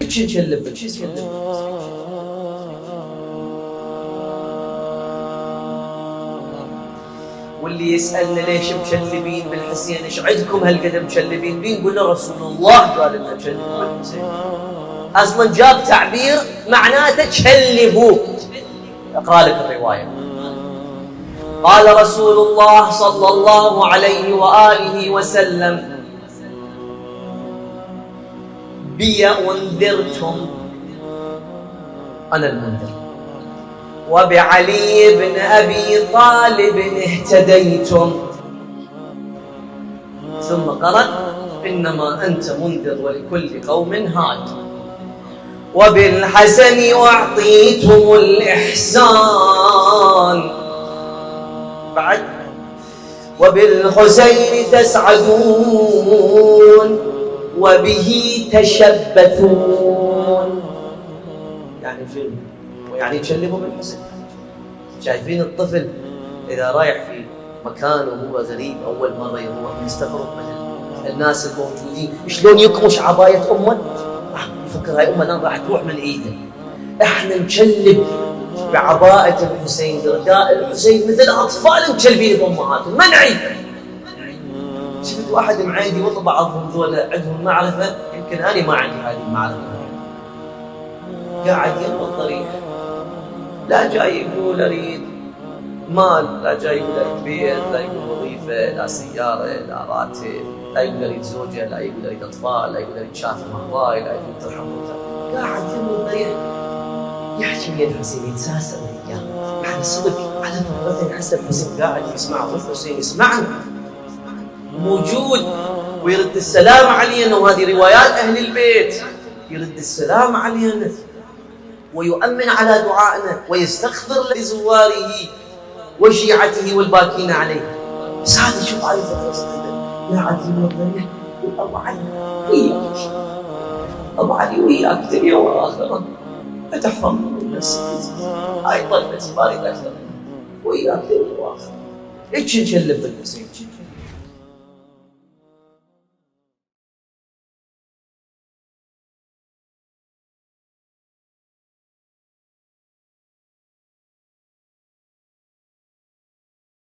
تشلبك شو تشلبك؟ واللي يسألنا ليش مشلبين بالحسين، ايش عندكم هالقد مشلبين بين؟ قلنا رسول الله قال لنا تشلبوا بالحسين. اصلا جاب تعبير معناته تشلبوا. اقرا لك الروايه. قال رسول الله صلى الله عليه واله وسلم: بي انذرتم، انا المنذر، وبعلي بن أبي طالب اهتديتم. ثم قرأ: إنما أنت منذر ولكل قوم هاد، وبالحسن أعطيتم الإحسان، بعد وبالحسين تسعدون، وبه تشبثون. يعني شنو؟ يعني تشلبوا بالحسن. شايفين الطفل إذا رايح في مكان وهو غريب أول مرة يروح يستغرب من الناس الموجودين، شلون يكمش عباية أمه، راح يفكر هاي أمه راح تروح من إيده. إحنا نشلب بعباءة الحسين برداء الحسين مثل أطفال مشلبين بأمهاتهم، ما نعيفه. شفت واحد معايدي والله بعضهم ذولا عندهم معرفة يمكن أنا ما عندي هذه المعرفة، قاعد يمضي الطريق، لا جاي يقول أريد مال، لا جاي يقول أريد بيت، لا يقول وظيفة، لا سيارة، لا راتب، لا يقول أريد زوجة، لا يقول أريد أطفال، لا يقول أريد شافي مرضاي، لا يقول ترحم موتى. قاعد يمضي الطريق يحكي ويا الحسين، يتساسر وياه. يعني صدق على فكرة يحس الحسين قاعد يسمعه والحسين يسمعنا موجود، ويرد السلام علينا. وهذه روايات أهل البيت، يرد السلام علينا ويؤمن على دعائنا ويستغفر لزواره وشيعته والباكين عليه. بس هذا شوف علي فترة يا عدل والضريح، أبو علي وياك، أبو علي وياك دنيا وآخرة، أتحفظ من نفسك، هاي طلبتي بارد أكثر، وياك دنيا وآخرة. إيش نشلب بالحسين؟